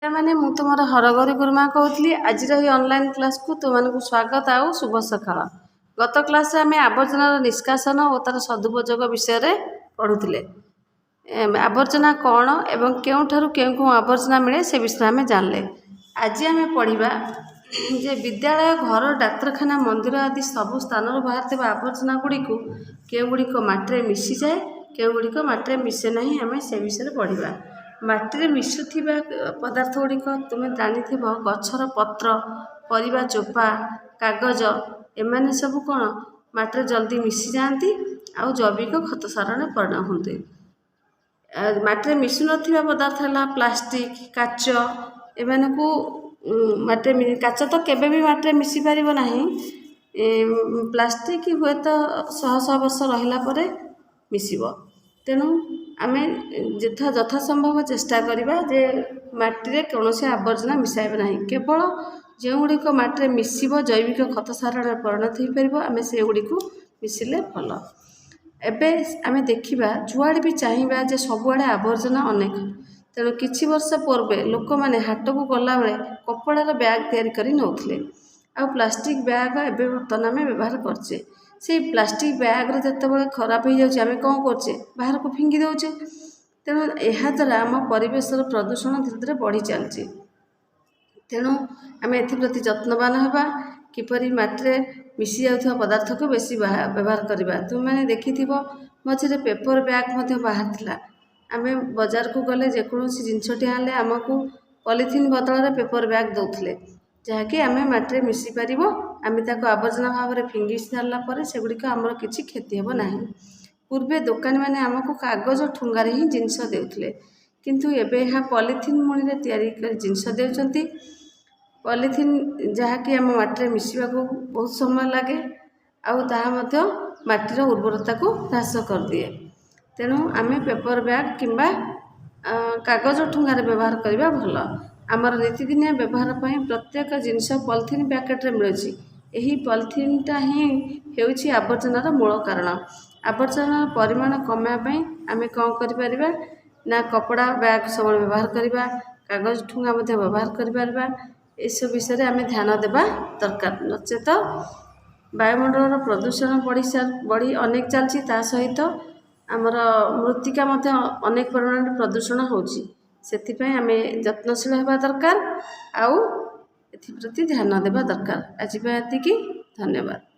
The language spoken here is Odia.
ମାନେ ମୁଁ ତୁମର ହରଗୌରୀ ଗୁରୁମା କହୁଥିଲି। ଆଜିର ଏହି ଅନଲାଇନ୍ କ୍ଲାସ୍କୁ ତୁମମାନଙ୍କୁ ସ୍ୱାଗତ ଆଉ ଶୁଭ ସକାଳ। ଗତ କ୍ଲାସ୍ରେ ଆମେ ଆବର୍ଜନାର ନିଷ୍କାସନ ଓ ତା'ର ସଦୁପଯୋଗ ବିଷୟରେ ପଢ଼ୁଥିଲେ। ଆବର୍ଜନା କ'ଣ ଏବଂ କେଉଁଠାରୁ କେଉଁ କେଉଁ ଆବର୍ଜନା ମିଳେ ସେ ବିଷୟରେ ଆମେ ଜାଣିଲେ। ଆଜି ଆମେ ପଢ଼ିବା ଯେ ବିଦ୍ୟାଳୟ, ଘର, ଡାକ୍ତରଖାନା, ମନ୍ଦିର ଆଦି ସବୁ ସ୍ଥାନରୁ ବାହାରୁଥିବା ଆବର୍ଜନା ଗୁଡ଼ିକୁ କେଉଁଗୁଡ଼ିକ ମାଟିରେ ମିଶିଯାଏ, କେଉଁଗୁଡ଼ିକ ମାଟିରେ ମିଶେ ନାହିଁ, ଆମେ ସେ ବିଷୟରେ ପଢ଼ିବା। ମାଟିରେ ମିଶୁଥିବା ପଦାର୍ଥ ଗୁଡ଼ିକ ତୁମେ ଜାଣିଥିବ, ଗଛର ପତ୍ର, ପରିବା ଚୋପା, କାଗଜ, ଏମାନେ ସବୁ କ'ଣ ମାଟିରେ ଜଲ୍ଦି ମିଶିଯାଆନ୍ତି ଆଉ ଜୈବିକ ଖତ ସାରରେ ପରିଣତ ହୁଅନ୍ତି। ମାଟିରେ ମିଶୁନଥିବା ପଦାର୍ଥ ହେଲା ପ୍ଲାଷ୍ଟିକ, କାଚ। ଏମାନଙ୍କୁ ମାଟିରେ, କାଚ ତ କେବେ ବି ମାଟିରେ ମିଶିପାରିବ ନାହିଁ। ପ୍ଲାଷ୍ଟିକ ହୁଏତ ଶହ ଶହ ବର୍ଷ ରହିଲା ପରେ ମିଶିବ। ତେଣୁ ଆମେ ଯଥା ସମ୍ଭବ ଚେଷ୍ଟା କରିବା ଯେ ମାଟିରେ କୌଣସି ଆବର୍ଜନା ମିଶାଇବା ନାହିଁ। କେବଳ ଯେଉଁଗୁଡ଼ିକ ମାଟିରେ ମିଶିବ, ଜୈବିକ ଖତ ସାରରେ ପରିଣତ ହୋଇପାରିବ, ଆମେ ସେଗୁଡ଼ିକୁ ମିଶିଲେ ଭଲ। ଏବେ ଆମେ ଦେଖିବା, ଯୁଆଡ଼େ ବି ଚାହିଁବା ଯେ ସବୁଆଡ଼େ ଆବର୍ଜନା ଅନେକ। ତେଣୁ କିଛି ବର୍ଷ ପୂର୍ବେ ଲୋକମାନେ ହାଟକୁ ଗଲାବେଳେ କପଡ଼ାର ବ୍ୟାଗ୍ ତିଆରି କରି ନେଉଥିଲେ। ଆଉ ପ୍ଲାଷ୍ଟିକ ବ୍ୟାଗ୍ ଏବେ ବର୍ତ୍ତମାନ ଆମେ ବ୍ୟବହାର କରୁଛେ। ସେଇ ପ୍ଲାଷ୍ଟିକ ବ୍ୟାଗ୍ରେ ଯେତେବେଳେ ଖରାପ ହୋଇଯାଉଛି, ଆମେ କ'ଣ କରୁଛେ? ବାହାରକୁ ଫିଙ୍ଗି ଦେଉଛେ। ତେଣୁ ଏହାଦ୍ୱାରା ଆମ ପରିବେଶର ପ୍ରଦୂଷଣ ଧୀରେ ଧୀରେ ବଢ଼ି ଚାଲିଛି। ତେଣୁ ଆମେ ଏଥିପ୍ରତି ଯତ୍ନବାନ ହେବା। କିପରି ମାଟିରେ ମିଶି ଯାଉଥିବା ପଦାର୍ଥକୁ ବେଶୀ ବ୍ୟବହାର କରିବା। ତୁମେମାନେ ଦେଖିଥିବ, ମଝିରେ ପେପର ବ୍ୟାଗ୍ ମଧ୍ୟ ବାହାରିଥିଲା। ଆମେ ବଜାରକୁ ଗଲେ ଯେକୌଣସି ଜିନିଷଟି ଆଣିଲେ ଆମକୁ ପଲିଥିନ୍ ବଦଳରେ ପେପର ବ୍ୟାଗ୍ ଦେଉଥିଲେ, ଯାହାକି ଆମେ ମାଟିରେ ମିଶିପାରିବ। ଆମେ ତାକୁ ଆବର୍ଜନା ଭାବରେ ଫିଙ୍ଗି ସାରିଲା ପରେ ସେଗୁଡ଼ିକ ଆମର କିଛି କ୍ଷତି ହେବ ନାହିଁ। ପୂର୍ବେ ଦୋକାନୀମାନେ ଆମକୁ କାଗଜ ଠୁଙ୍ଗାରେ ହିଁ ଜିନିଷ ଦେଉଥିଲେ, କିନ୍ତୁ ଏବେ ଏହା ପଲିଥିନ୍ ମୁଣିରେ ତିଆରି କରି ଜିନିଷ ଦେଉଛନ୍ତି। ପଲିଥିନ୍ ଯାହାକି ଆମ ମାଟିରେ ମିଶିବାକୁ ବହୁତ ସମୟ ଲାଗେ, ଆଉ ତାହା ମଧ୍ୟ ମାଟିର ଉର୍ବରତାକୁ ହ୍ରାସ କରିଦିଏ। ତେଣୁ ଆମେ ପେପର ବ୍ୟାଗ୍ କିମ୍ବା କାଗଜ ଠୁଙ୍ଗାରେ ବ୍ୟବହାର କରିବା ଭଲ। ଆମର ନୀତିଦିନିଆ ବ୍ୟବହାର ପାଇଁ ପ୍ରତ୍ୟେକ ଜିନିଷ ପଲିଥିନ୍ ପ୍ୟାକେଟରେ ମିଳୁଛି। ଏହି ପଲିଥିନ୍ଟା ହିଁ ହେଉଛି ଆବର୍ଜନାର ମୂଳ କାରଣ। ଆବର୍ଜନାର ପରିମାଣ କମାଇବା ପାଇଁ ଆମେ କ'ଣ କରିପାରିବା ନା କପଡ଼ା ବ୍ୟାଗ୍ ସବୁବେଳେ ବ୍ୟବହାର କରିବା, କାଗଜ ଠୁଙ୍ଗା ମଧ୍ୟ ବ୍ୟବହାର କରିପାରିବା। ଏସବୁ ବିଷୟରେ ଆମେ ଧ୍ୟାନ ଦେବା ଦରକାର। ନଚେତ ବାୟୁମଣ୍ଡଳର ପ୍ରଦୂଷଣ ବଢ଼ି ଅନେକ ଚାଲିଛି। ତା ସହିତ ଆମର ମୃତ୍ତିକା ମଧ୍ୟ ଅନେକ ପରିମାଣରେ ପ୍ରଦୂଷଣ ହେଉଛି। ସେଥିପାଇଁ ଆମେ ଯତ୍ନଶୀଳ ହେବା ଦରକାର ଆଉ ଏଥିପ୍ରତି ଧ୍ୟାନ ଦେବା ଦରକାର। ଆଜି ପାଇଁ ଏତିକି। ଧନ୍ୟବାଦ।